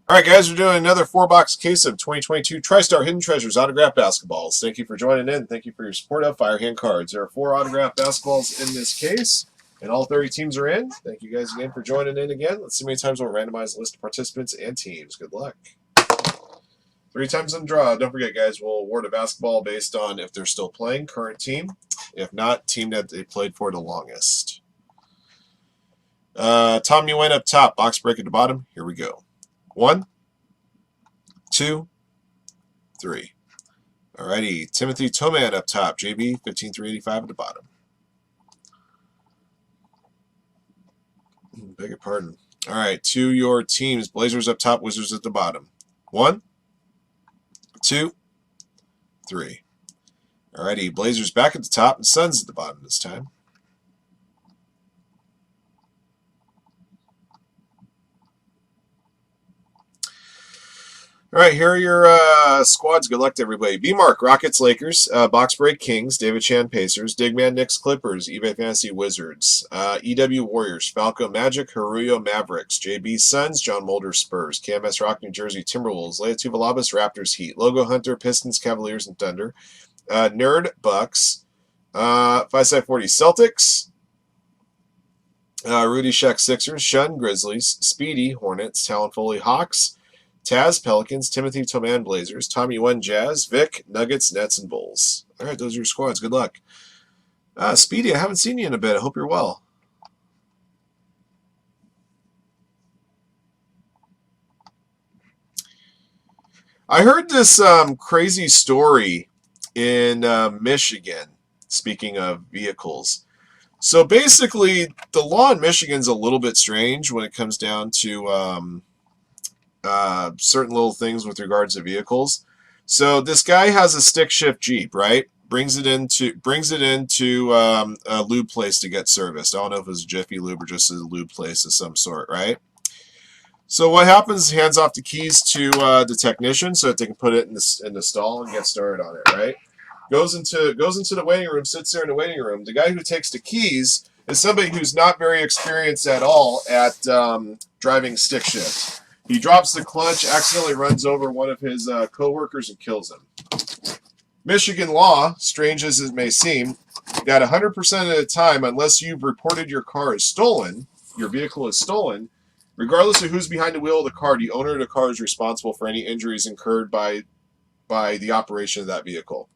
All right, guys, we're doing another 4-box case of 2022 Tristar Hidden Treasures autographed basketballs. Thank you for joining in. Thank you for your support of Firehand Cards. There are 4 autographed basketballs in this case, and all 30 teams are in. Thank you guys again for joining in again. Let's see how many times we'll randomize the list of participants and teams. Good luck. 3 times in the draw. Don't forget, guys, we'll award a basketball based on if they're still playing, current team. If not, team that they played for the longest. Tom, you went up top. Box break at the bottom. Here we go. 1, 2, 3. Alrighty, Timothy Toman up top. JB 15385 at the bottom. Beg your pardon. All right, to your teams. Blazers up top, Wizards at the bottom. 1, 2, 3. Alrighty, Blazers back at the top and Suns at the bottom this time. All right, here are your squads. Good luck to everybody. B-Mark, Rockets, Lakers. Box Break, Kings. David Chan, Pacers. Digman, Knicks, Clippers. eBay Fantasy, Wizards. EW, Warriors. Falco, Magic. Haruyo, Mavericks. JB, Suns. John Mulder, Spurs. KMS Rock, New Jersey, Timberwolves. Leia Tuvalabas, Raptors, Heat. Logo Hunter, Pistons, Cavaliers, and Thunder. Nerd, Bucks. 5740, Celtics. Rudy Sheck, Sixers. Shun, Grizzlies. Speedy, Hornets. Talon Foley, Hawks. Taz, Pelicans. Timothy Toman, Blazers. Tommy One, Jazz. Vic, Nuggets, Nets, and Bulls. All right, those are your squads. Good luck. Speedy, I haven't seen you in a bit. I hope you're well. I heard this crazy story in Michigan, speaking of vehicles. So basically, the law in Michigan's a little bit strange when it comes down to certain little things with regards to vehicles. So this guy has a stick shift Jeep, right? Brings it into a lube place to get serviced. I don't know if it's Jiffy Lube or just a lube place of some sort, right? So what happens? Hands off the keys to the technician so that they can put it in the stall and get started on it, right? Goes into the waiting room, sits there in the waiting room. The guy who takes the keys is somebody who's not very experienced at all at driving stick shift. He drops the clutch, accidentally runs over one of his co-workers and kills him. Michigan law, strange as it may seem, that 100% of the time, unless you've reported your car is stolen, your vehicle is stolen, regardless of who's behind the wheel of the car, the owner of the car is responsible for any injuries incurred by the operation of that vehicle.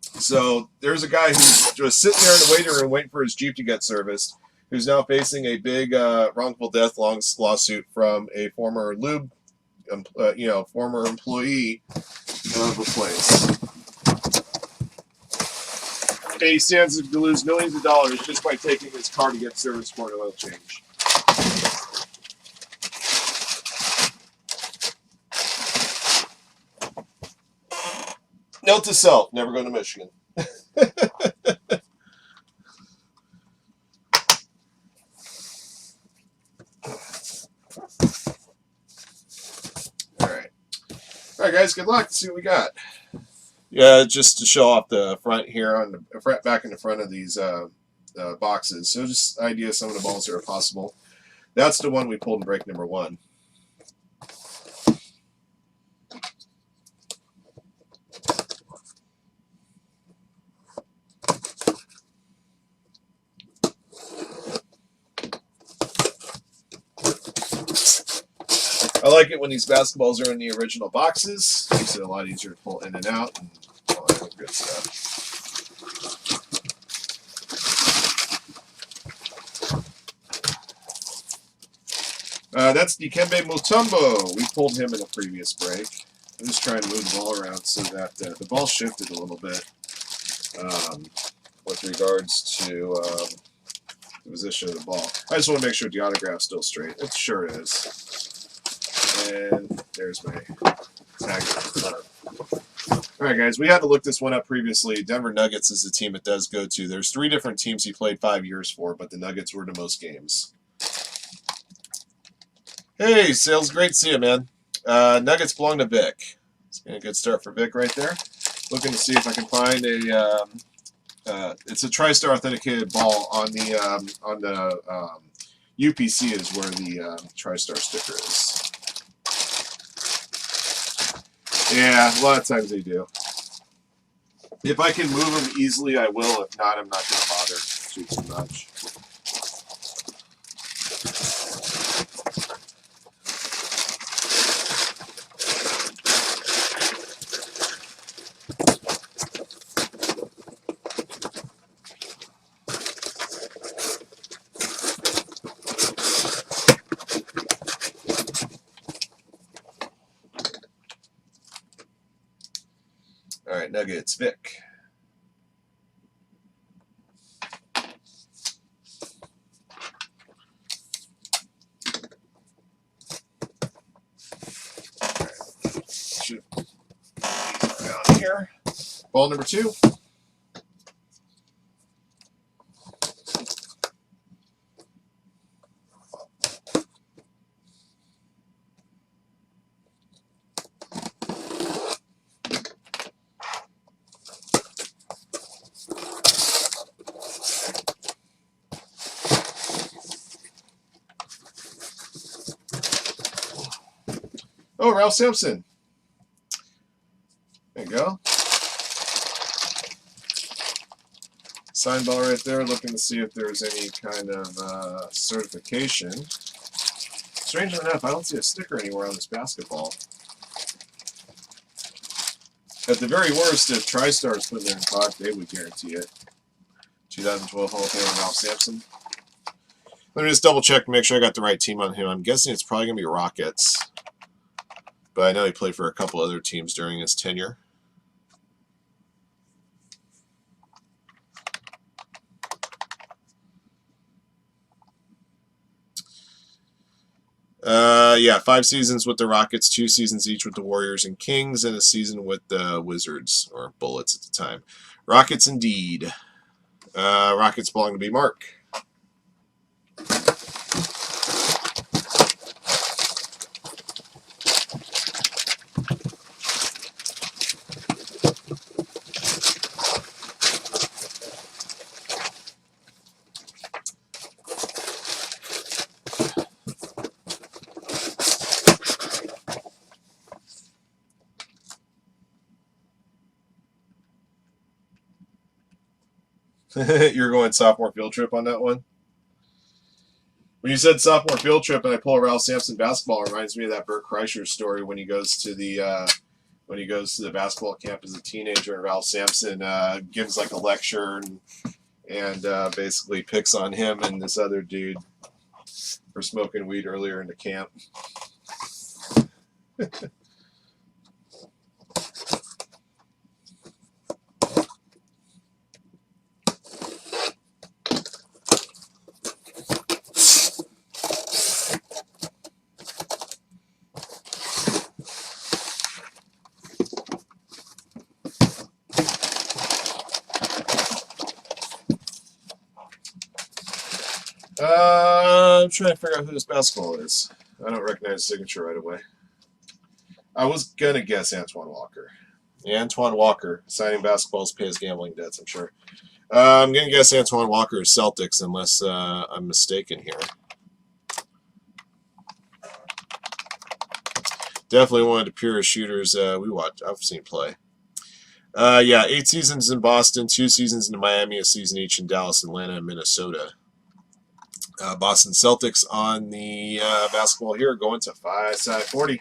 So there's a guy who's just sitting there in the waiting room waiting for his Jeep to get serviced, who's now facing a big wrongful death lawsuit from a former former employee of the place. And he stands to lose millions of dollars just by taking his car to get serviced for an oil change. Note to self: never go to Michigan. All right, guys, good luck. Let's see what we got. Yeah, just to show off the front here on the front, back in the front of these boxes. So just idea some of the balls that are possible. That's the one we pulled in break number 1. I like it when these basketballs are in the original boxes. Makes it a lot easier to pull in and out and all that good stuff. That's the Kembe Mutombo. We pulled him in a previous break. I'm just trying to move the ball around so that the ball shifted a little bit with regards to the position of the ball. I just want to make sure the autograph's still straight. It sure is. And there's my tag. All right, guys, we had to look this one up previously. Denver Nuggets is the team it does go to. There's 3 different teams he played 5 years for, but the Nuggets were the most games. Hey, Sales, great to see you, man. Nuggets belong to Vic. It's been a good start for Vic right there. Looking to see if I can find a. It's a Tristar authenticated ball on the UPC is where the Tristar sticker is. Yeah, a lot of times they do. If I can move them easily, I will. If not, I'm not going to bother too much. All right, Nuggets, Vic. Should down here. Ball number 2. Oh, Darrell Sampson. There you go. Sign ball right there, looking to see if there's any kind of certification. Strangely enough, I don't see a sticker anywhere on this basketball. At the very worst, if Tristar is putting their talk, they would guarantee it. 2012 Hall of Famer Darrell Sampson. Let me just double check to make sure I got the right team on him. I'm guessing it's probably going to be Rockets. But I know he played for a couple other teams during his tenure. Yeah, 5 seasons with the Rockets, 2 seasons each with the Warriors and Kings, and a season with the Wizards, or Bullets at the time. Rockets indeed. Rockets belong to be Mark. You're going sophomore field trip on that one? When you said sophomore field trip and I pull a Darrell Sampson basketball, it reminds me of that Bert Kreischer story when he goes to the basketball camp as a teenager, and Darrell Sampson gives like a lecture and basically picks on him and this other dude for smoking weed earlier in the camp. I'm trying to figure out who this basketball is. I don't recognize the signature right away. I was going to guess Antoine Walker. Yeah, Antoine Walker. Signing basketballs pays gambling debts, I'm sure. I'm going to guess Antoine Walker is Celtics unless I'm mistaken here. Definitely one of the purest shooters I've seen play. Yeah, 8 seasons in Boston, 2 seasons in Miami, a season each in Dallas, Atlanta, and Minnesota. Boston Celtics on the basketball here, going to 5/40.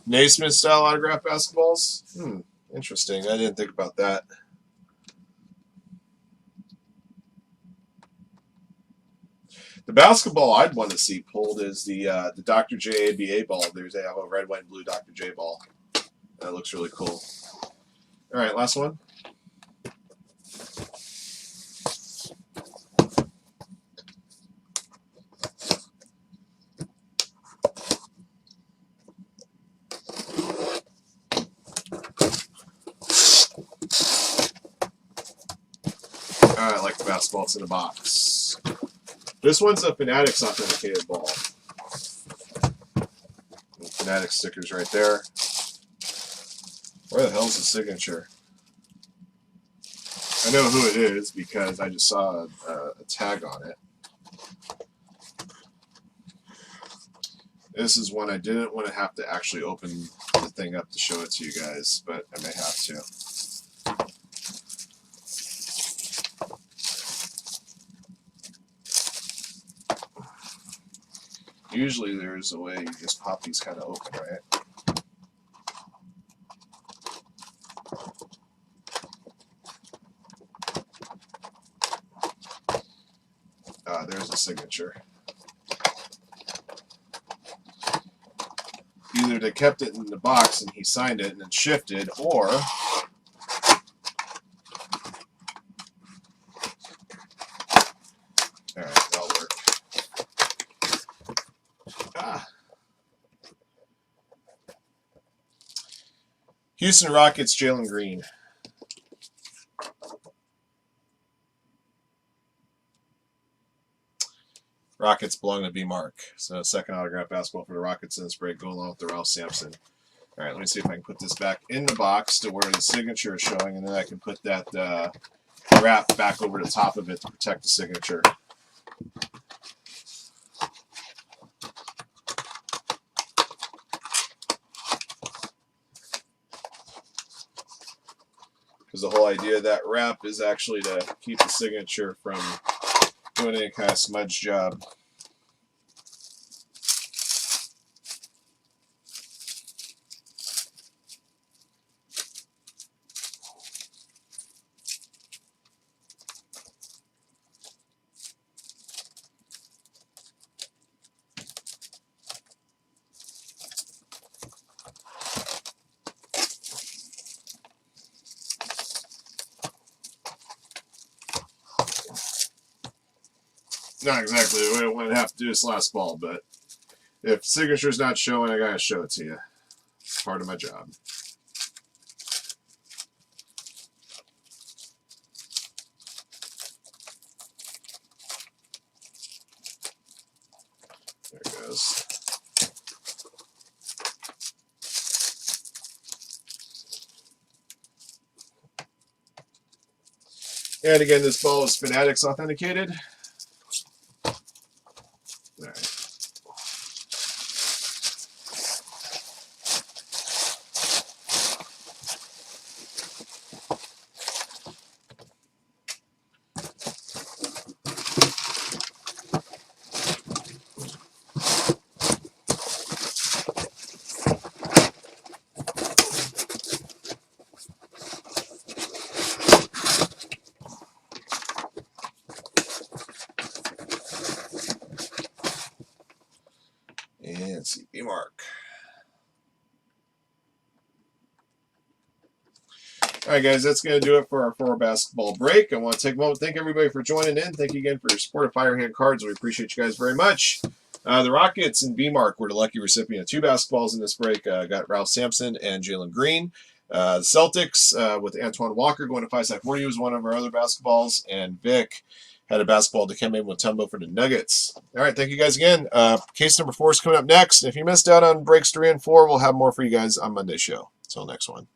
Naismith style autograph basketballs? Interesting. I didn't think about that. The basketball I'd want to see pulled is the Dr. J ABA ball. There's a red, white, and blue Dr. J ball. That looks really cool. All right, last one. I like the basketball. It's in a box. This one's a Fanatics authenticated ball. Fanatics stickers right there. Where the hell's the signature? I know who it is because I just saw a tag on it. This is one I didn't want to have to actually open the thing up to show it to you guys, but I may have to. Usually there's a way you just pop these kind of open, right? There's a signature. Either they kept it in the box and he signed it and then shifted, or alright, that'll work. Houston Rockets, Jalen Green. Rockets belong to B-Mark. So second autograph basketball for the Rockets in this break, going along with Darrell Sampson. All right, let me see if I can put this back in the box to where the signature is showing, and then I can put that wrap back over the top of it to protect the signature. Because the whole idea of that wrap is actually to keep the signature from doing any kind of smudge job. Not exactly the way I want to have to do this last ball, but if signature's not showing, I gotta show it to you. It's part of my job. There it goes. And again, this ball is Fanatics authenticated. All right. And CP mark. All right, guys, that's going to do it for our 4 basketball break. I want to take a moment to thank everybody for joining in. Thank you again for your support of Firehand Cards. We appreciate you guys very much. The Rockets and B-Mark were the lucky recipient of 2 basketballs in this break. Got Darrell Sampson and Jalen Green. The Celtics with Antoine Walker going to 5-side-40 was one of our other basketballs. And Vic had a basketball to Kembe Mutombo for the Nuggets. All right, thank you guys again. Case number 4 is coming up next. If you missed out on breaks 3 and 4, we'll have more for you guys on Monday's show. Until next one.